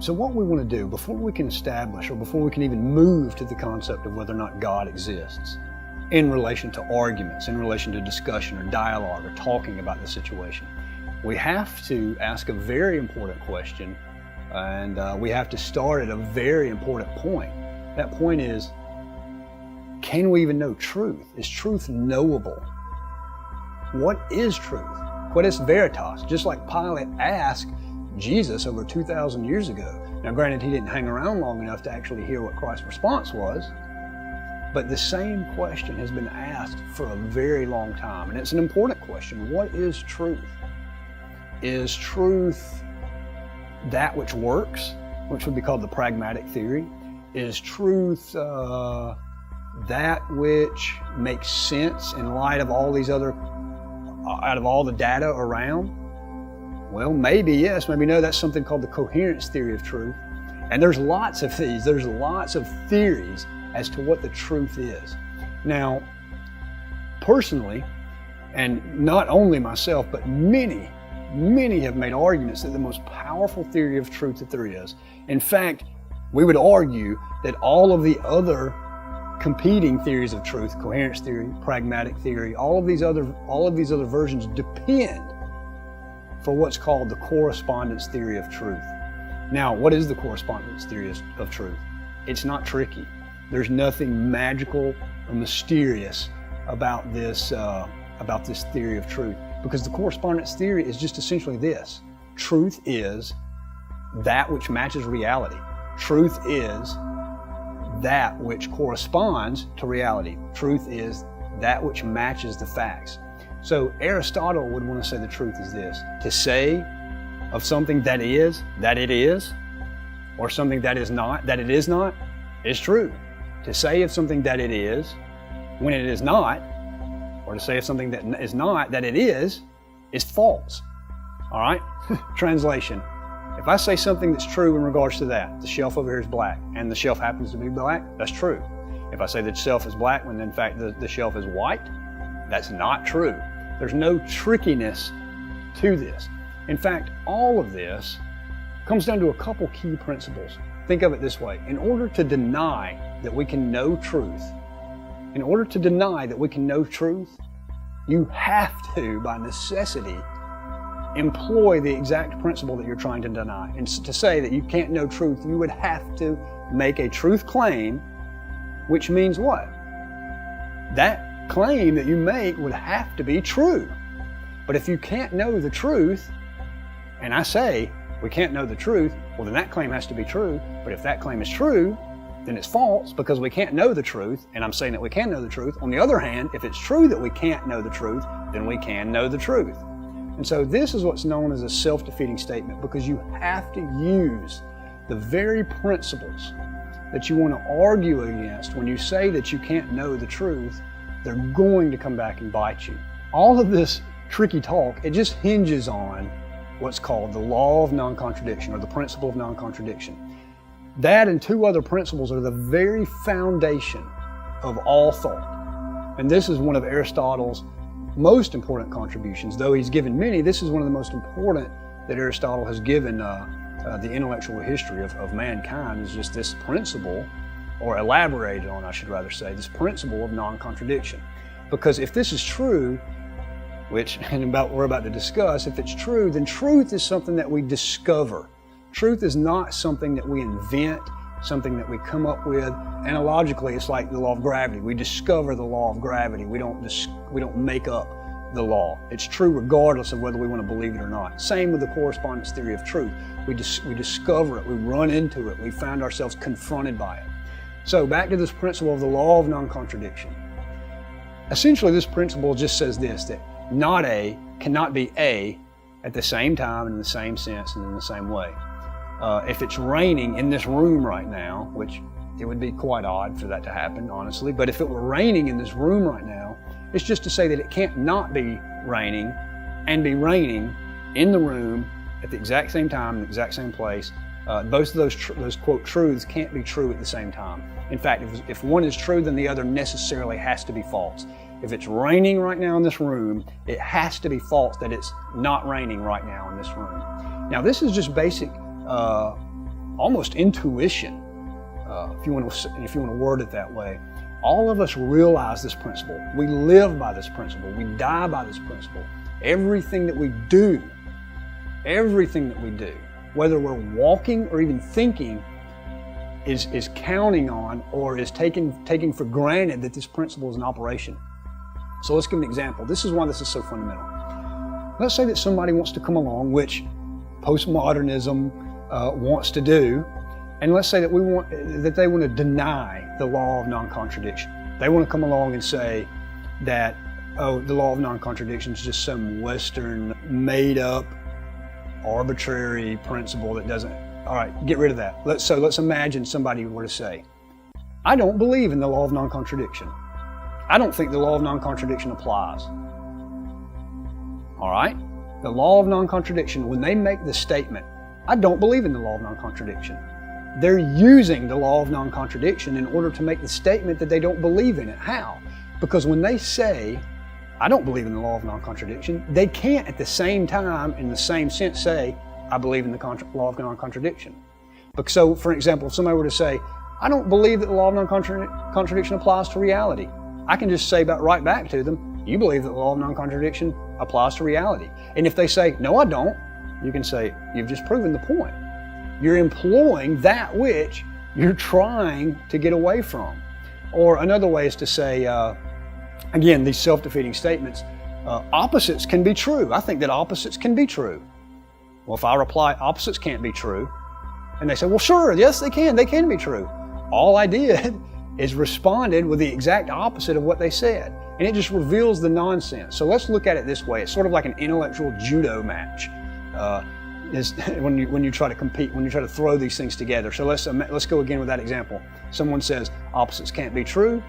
So what we want to do before we can establish or before we can even move to the concept of whether or not God exists in relation to arguments, in relation to discussion or dialogue or talking about the situation, we have to ask a very important question, and we have to start at a very important point. That point is, can we even know truth? Is truth knowable? What is truth? What is Veritas? Just like Pilate asked Jesus over 2,000 years ago. Now granted, he didn't hang around long enough to actually hear what Christ's response was, but the same question has been asked for a very long time, and it's an important question. What is truth? Is truth that which works, which would be called the pragmatic theory? Is truth that which makes sense in light of all these other, out of all the data around? Well, maybe yes, maybe no. That's something called the coherence theory of truth. And there's lots of these. There's lots of theories as to what the truth is. Now, personally, and not only myself, but many have made arguments that the most powerful theory of truth that there is. In fact, we would argue that all of the other competing theories of truth, coherence theory, pragmatic theory, all of these other versions depend for what's called the correspondence theory of truth. Now, what is the correspondence theory of truth? It's not tricky. There's nothing magical or mysterious about this theory of truth, because the correspondence theory is just essentially this: truth is that which matches reality. Truth is that which corresponds to reality. Truth is that which matches the facts. So Aristotle would want to say the truth is this: to say of something that it is, or something that is not, that it is not, is true. To say of something that it is, when it is not, or to say of something that is not, that it is false. All right? Translation. If I say something that's true in regards to that, the shelf over here is black, and the shelf happens to be black, that's true. If I say the shelf is black when in fact the shelf is white, that's not true. There's no trickiness to this. In fact, all of this comes down to a couple key principles. Think of it this way: in order to deny that we can know truth, you have to, by necessity, employ the exact principle that you're trying to deny. And to say that you can't know truth, you would have to make a truth claim, which means what? That claim that you make would have to be true. But if you can't know the truth, and I say we can't know the truth, well then that claim has to be true. But if that claim is true, then it's false because we can't know the truth, and I'm saying that we can know the truth. On the other hand, if it's true that we can't know the truth, then we can know the truth. And so this is what's known as a self-defeating statement, because you have to use the very principles that you want to argue against. When you say that you can't know the truth, they're going to come back and bite you. All of this tricky talk, it just hinges on what's called the law of non-contradiction, or the principle of non-contradiction. That and two other principles are the very foundation of all thought. And this is one of Aristotle's most important contributions. Though he's given many, this is one of the most important that Aristotle has given the intellectual history of mankind, is just this principle, or elaborated on, I should rather say, this principle of non-contradiction. Because if this is true, which we're about to discuss, if it's true, then truth is something that we discover. Truth is not something that we invent, something that we come up with. Analogically, it's like the law of gravity. We discover the law of gravity. We don't make up the law. It's true regardless of whether we want to believe it or not. Same with the correspondence theory of truth. We discover it, we run into it, we find ourselves confronted by it. So back to this principle of the law of non-contradiction. Essentially, this principle just says this: that not A cannot be A at the same time and in the same sense and in the same way. If it's raining in this room right now, which it would be quite odd for that to happen, honestly, but if it were raining in this room right now, it's just to say that it can't not be raining and be raining in the room at the exact same time, in the exact same place. Both of those quote truths can't be true at the same time. In fact, if one is true, then the other necessarily has to be false. If it's raining right now in this room, it has to be false that it's not raining right now in this room. Now, this is just basic almost intuition, if you want to word it that way. All of us realize this principle. We live by this principle. We die by this principle. Everything that we do, whether we're walking or even thinking, is counting on or is taking for granted that this principle is in operation. So let's give an example. This is why this is so fundamental. Let's say that somebody wants to come along, which postmodernism wants to do, and let's say that they want to deny the law of non-contradiction. They want to come along and say that, oh, the law of non-contradiction is just some Western made-up arbitrary principle that doesn't. All right, get rid of that. Let's imagine somebody were to say, I don't believe in the law of non-contradiction. I don't think the law of non-contradiction applies. All right? The law of non-contradiction, when they make the statement, I don't believe in the law of non-contradiction, they're using the law of non-contradiction in order to make the statement that they don't believe in it. How? Because when they say, I don't believe in the law of non-contradiction, they can't at the same time, in the same sense, say, I believe in the law of non-contradiction. So, for example, if somebody were to say, I don't believe that the law of non-contradiction applies to reality, I can just say right back to them, you believe that the law of non-contradiction applies to reality. And if they say, no, I don't, you can say, you've just proven the point. You're employing that which you're trying to get away from. Or another way is to say, again, these self-defeating statements, opposites can be true. I think that opposites can be true. Well, if I reply, opposites can't be true, and they say, well, sure, yes, they can be true. All I did is responded with the exact opposite of what they said. And it just reveals the nonsense. So let's look at it this way. It's sort of like an intellectual judo match. When you try to compete, when you try to throw these things together. So let's go again with that example. Someone says opposites can't be true.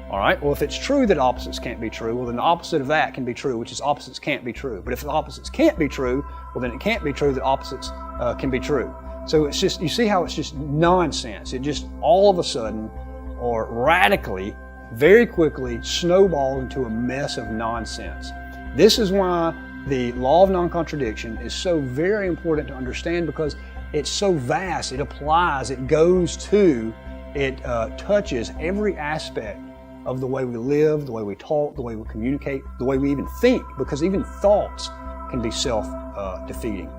All right, well, if it's true that opposites can't be true, well, then the opposite of that can be true, which is opposites can't be true. But if the opposites can't be true, well, then it can't be true that opposites can be true. So it's just, you see how it's just nonsense. It just all of a sudden, or radically, very quickly snowballs into a mess of nonsense. This is why the law of non-contradiction is so very important to understand, because it's so vast. It applies, it goes to, it touches every aspect of the way we live, the way we talk, the way we communicate, the way we even think, because even thoughts can be self-defeating.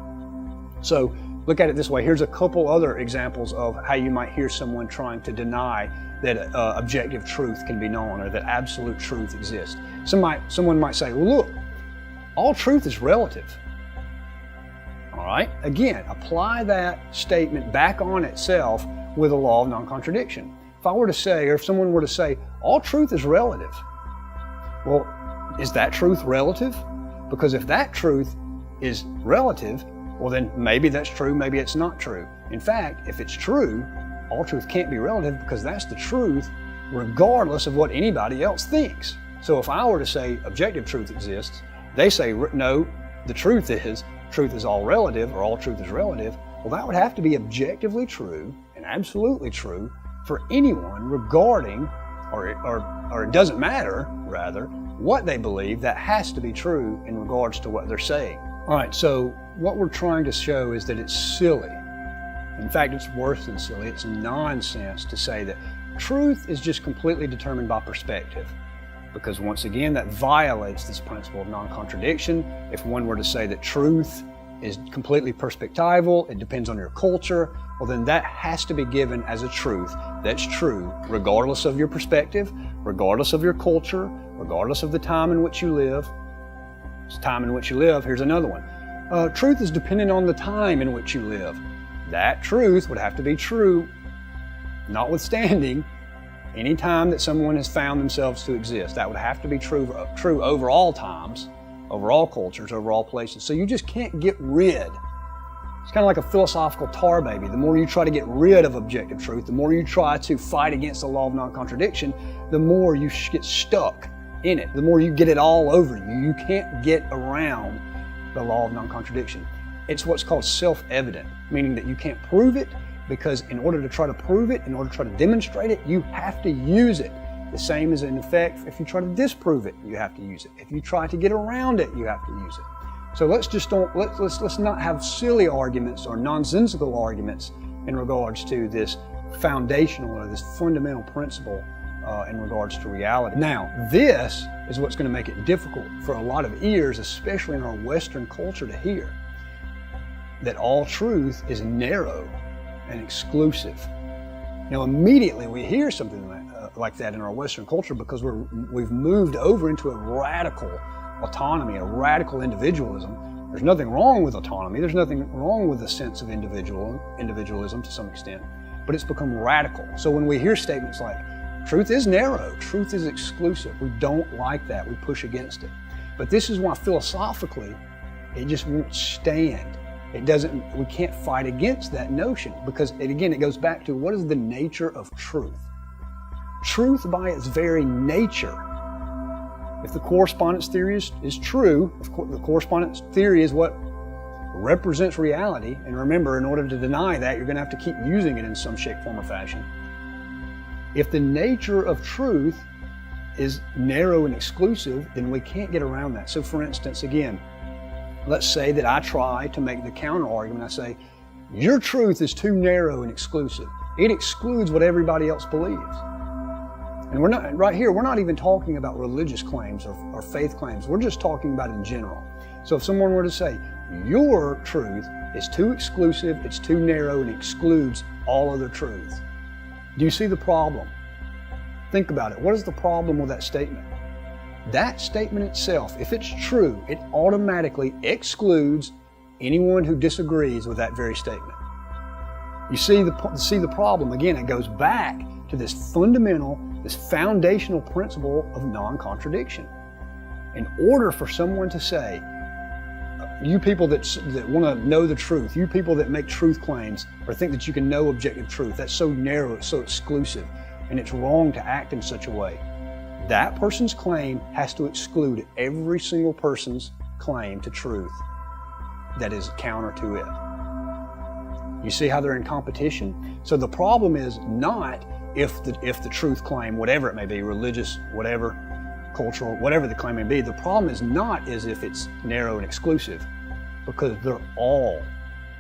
So look at it this way. Here's a couple other examples of how you might hear someone trying to deny that objective truth can be known or that absolute truth exists. Someone might say, well, look, all truth is relative. All right? Again, apply that statement back on itself with the law of non-contradiction. If I were to say, or if someone were to say, all truth is relative, well, is that truth relative? Because if that truth is relative, well, then maybe that's true, maybe it's not true. In fact, if it's true, all truth can't be relative, because that's the truth regardless of what anybody else thinks. So if I were to say objective truth exists, they say, no, the truth is all relative, or all truth is relative. Well, that would have to be objectively true and absolutely true for anyone regarding, or it doesn't matter, rather, what they believe. That has to be true in regards to what they're saying. All right, so what we're trying to show is that it's silly. In fact, it's worse than silly. It's nonsense to say that truth is just completely determined by perspective. Because once again, that violates this principle of non-contradiction. If one were to say that truth is completely perspectival, it depends on your culture, well, then that has to be given as a truth that's true regardless of your perspective, regardless of your culture, regardless of the time in which you live. It's time in which you live. Here's another one. Truth is dependent on the time in which you live. That truth would have to be true, notwithstanding any time that someone has found themselves to exist. That would have to be true over all times, over all cultures, over all places. So you just can't get rid. It's kind of like a philosophical tar baby. The more you try to get rid of objective truth, the more you try to fight against the law of non-contradiction, the more you get stuck in it, the more you get it all over you. You can't get around the law of non-contradiction. It's what's called self-evident, meaning that you can't prove it, because in order to try to prove it, in order to try to demonstrate it, you have to use it. The same as in effect, if you try to disprove it, you have to use it. If you try to get around it, you have to use it. So let's not have silly arguments or nonsensical arguments in regards to this foundational or this fundamental principle in regards to reality. Now, this is what's going to make it difficult for a lot of ears, especially in our Western culture, to hear that all truth is narrow and exclusive. Now, immediately we hear something like that in our Western culture because we've moved over into a radical autonomy, a radical individualism. There's nothing wrong with autonomy. There's nothing wrong with a sense of individualism to some extent, but it's become radical. So when we hear statements like, truth is narrow, truth is exclusive, we don't like that, we push against it. But this is why philosophically, it just won't stand. We can't fight against that notion because it goes back to what is the nature of truth? Truth by its very nature. If the correspondence theory is true, if the correspondence theory is what represents reality, and remember, in order to deny that, you're going to have to keep using it in some shape, form, or fashion. If the nature of truth is narrow and exclusive, then we can't get around that. So for instance, again, let's say that I try to make the counter argument. I say, your truth is too narrow and exclusive. It excludes what everybody else believes. And we're not even talking about religious claims or faith claims. We're just talking about in general. So if someone were to say, your truth is too exclusive, it's too narrow, and excludes all other truths. Do you see the problem? Think about it. What is the problem with that statement? That statement itself, if it's true, it automatically excludes anyone who disagrees with that very statement. You see the problem? Again, it goes back to this fundamental, this foundational principle of non-contradiction. In order for someone to say, you people that want to know the truth, you people that make truth claims or think that you can know objective truth, that's so narrow, it's so exclusive, and it's wrong to act in such a way. That person's claim has to exclude every single person's claim to truth that is counter to it. You see how they're in competition? So the problem is not if the truth claim, whatever it may be, religious, whatever, cultural, whatever the claim may be, the problem is not as if it's narrow and exclusive, because they're all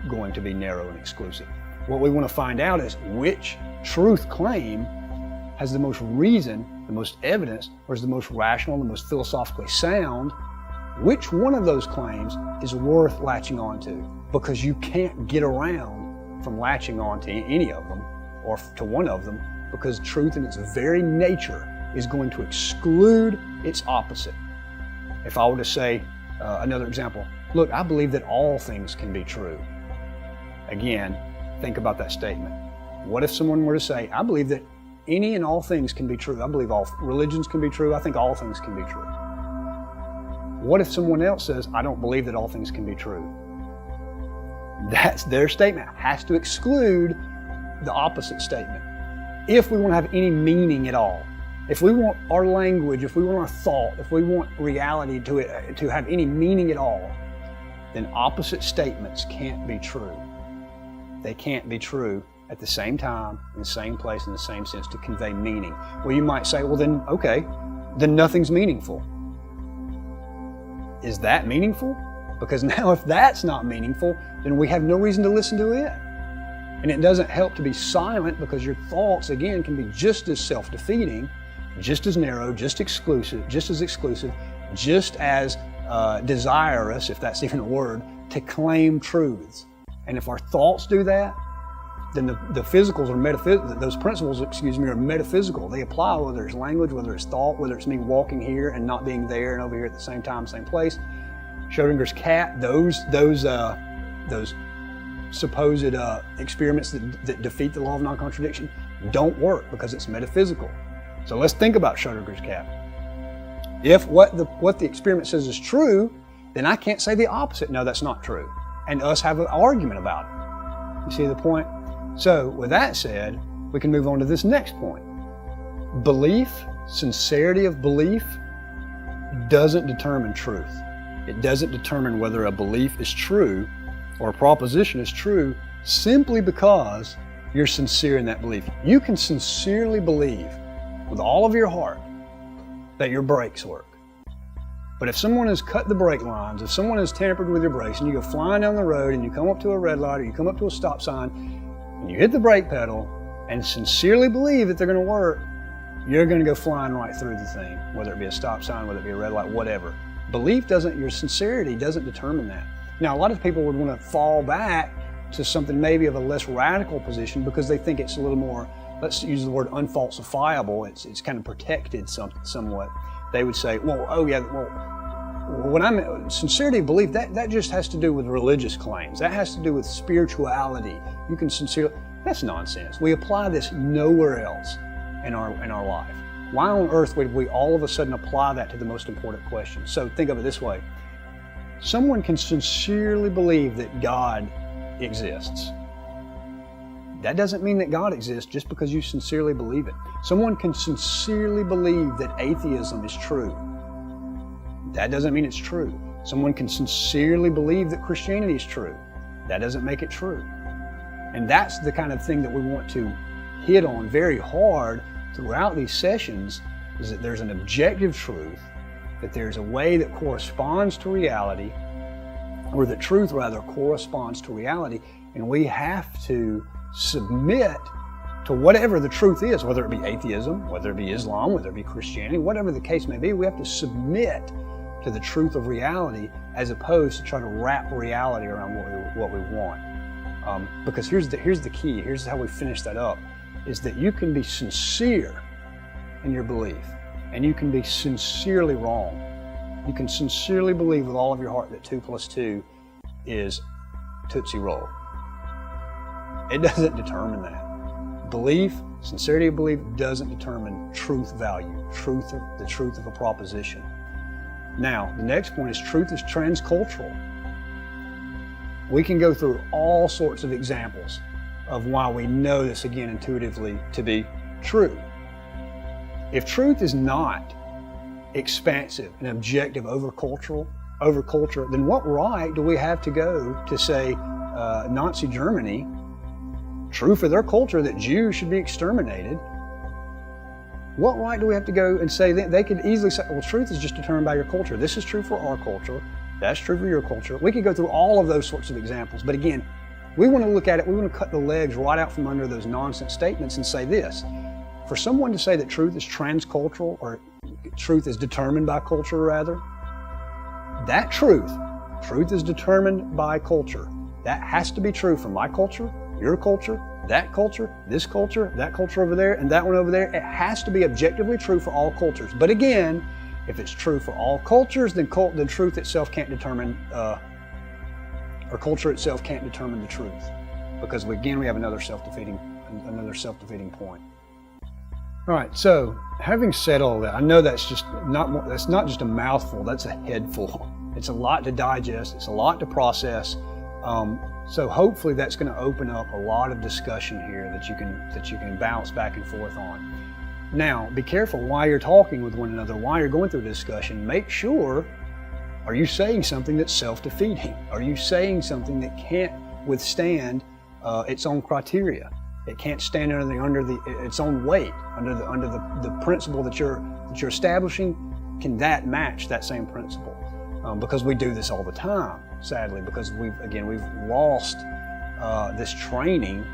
going to be narrow and exclusive. What we want to find out is which truth claim has the most reason, the most evidence, or is the most rational, the most philosophically sound. Which one of those claims is worth latching onto? Because you can't get around from latching onto any of them or to one of them, because truth in its very nature is going to exclude its opposite. If I were to say, another example, look, I believe that all things can be true. Again, think about that statement. What if someone were to say, I believe that any and all things can be true. I believe all religions can be true. I think all things can be true. What if someone else says, I don't believe that all things can be true? That's their statement. Has to exclude the opposite statement. If we want to have any meaning at all, if we want our language, if we want our thought, if we want reality to have any meaning at all, then opposite statements can't be true. They can't be true at the same time, in the same place, in the same sense, to convey meaning. Well, you might say, well then, okay, then nothing's meaningful. Is that meaningful? Because now if that's not meaningful, then we have no reason to listen to it. And it doesn't help to be silent, because your thoughts, again, can be just as self-defeating, just as narrow, just as exclusive, just as desirous, if that's even a word, to claim truths. And if our thoughts do that, then the physicals are metaphysical. Those principles, are metaphysical. They apply whether it's language, whether it's thought, whether it's me walking here and not being there and over here at the same time, same place. Schrodinger's cat, those supposed experiments that defeat the law of non-contradiction don't work because it's metaphysical. So let's think about Schrodinger's cat. If what the experiment says is true, then I can't say the opposite. No, that's not true. And us have an argument about it. You see the point? So with that said, we can move on to this next point. Belief, sincerity of belief, doesn't determine truth. It doesn't determine whether a belief is true or a proposition is true simply because you're sincere in that belief. You can sincerely believe with all of your heart that your brakes work. But if someone has cut the brake lines, if someone has tampered with your brakes and you go flying down the road and you come up to a red light or you come up to a stop sign and you hit the brake pedal and sincerely believe that they're going to work, you're going to go flying right through the thing, whether it be a stop sign, whether it be a red light, whatever. Belief doesn't, your sincerity doesn't determine that. Now, a lot of people would want to fall back to something maybe of a less radical position because they think it's a little more, let's use the word unfalsifiable, it's kind of protected somewhat. They would say, well, oh yeah, well, when I'm sincerity of belief, that just has to do with religious claims. That has to do with spirituality. You can sincerely, that's nonsense. We apply this nowhere else in our life. Why on earth would we all of a sudden apply that to the most important question? So think of it this way. Someone can sincerely believe that God exists. That doesn't mean that God exists just because you sincerely believe it. Someone can sincerely believe that atheism is true. That doesn't mean it's true. Someone can sincerely believe that Christianity is true. That doesn't make it true. And that's the kind of thing that we want to hit on very hard throughout these sessions, is that there's an objective truth, that there's a way that corresponds to reality, or that truth rather corresponds to reality, and we have to submit to whatever the truth is, whether it be atheism, whether it be Islam, whether it be Christianity, whatever the case may be. We have to submit to the truth of reality as opposed to try to wrap reality around what we want. Because here's the key, here's how we finish that up, is that you can be sincere in your belief, and you can be sincerely wrong. You can sincerely believe with all of your heart that 2 + 2 is Tootsie Roll. It doesn't determine that. Belief, sincerity of belief, doesn't determine truth value, the truth of a proposition. Now, the next point is truth is transcultural. We can go through all sorts of examples of why we know this, again, intuitively to be true. If truth is not expansive and objective over culture, then what right do we have to go to say Nazi Germany, true for their culture that Jews should be exterminated? What right do we have to go and say that they could easily say, well, truth is just determined by your culture. This is true for our culture. That's true for your culture. We could go through all of those sorts of examples. But again, we want to look at it, we want to cut the legs right out from under those nonsense statements and say this. For someone to say that truth is transcultural, or truth is determined by culture rather, that truth is determined by culture. That has to be true for my culture, your culture, that culture, this culture, that culture over there, and that one over there. It has to be objectively true for all cultures. But again, if it's true for all cultures, then truth itself can't determine, or culture itself can't determine the truth. Because again, we have another self-defeating point. All right, so having said all that, I know that's not just a mouthful, that's a head full. It's a lot to digest, it's a lot to process. So hopefully that's going to open up a lot of discussion here that you can bounce back and forth on. Now, be careful while you're talking with one another, while you're going through a discussion. Make sure, are you saying something that's self-defeating? Are you saying something that can't withstand its own criteria? It can't stand under its own weight, under the principle that you're establishing. Can that match that same principle? Because we do this all the time, sadly, because we've lost this training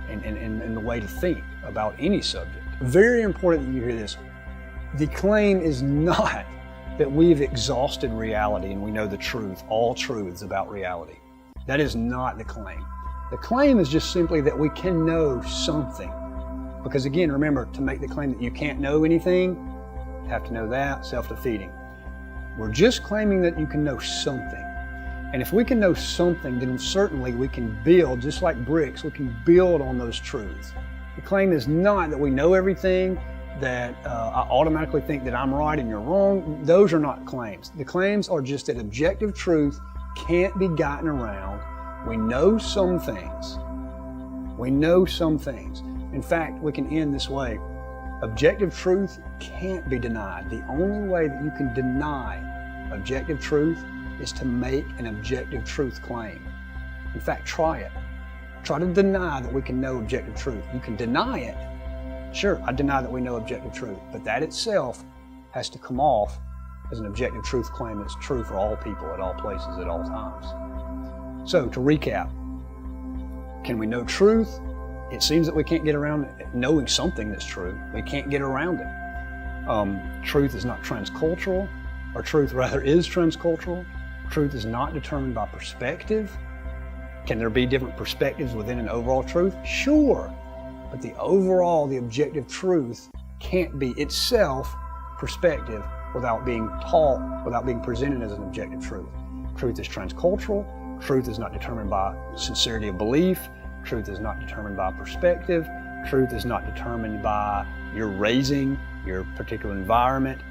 in the way to think about any subject. Very important that you hear this. The claim is not that we've exhausted reality and we know the truth, all truths about reality. That is not the claim. The claim is just simply that we can know something. Because again, remember, to make the claim that you can't know anything, you have to know that, self-defeating. We're just claiming that you can know something. And if we can know something, then certainly we can build, just like bricks, we can build on those truths. The claim is not that we know everything, that I automatically think that I'm right and you're wrong. Those are not claims. The claims are just that objective truth can't be gotten around. We know some things. We know some things. In fact, we can end this way. Objective truth can't be denied. The only way that you can deny objective truth is to make an objective truth claim. In fact, try it. Try to deny that we can know objective truth. You can deny it. Sure, I deny that we know objective truth, but that itself has to come off as an objective truth claim that's true for all people at all places at all times. So to recap, Can we know truth? It seems that we can't get around knowing something that's true. We can't get around it. Truth is not transcultural, or truth rather is transcultural. Truth is not determined by perspective. Can there be different perspectives within an overall truth? Sure, but the overall, the objective truth can't be itself perspective without being taught, without being presented as an objective truth. Truth is transcultural. Truth is not determined by sincerity of belief. Truth is not determined by perspective. Truth is not determined by your raising, your particular environment.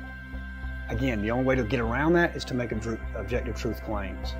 Again, the only way to get around that is to make objective truth claims.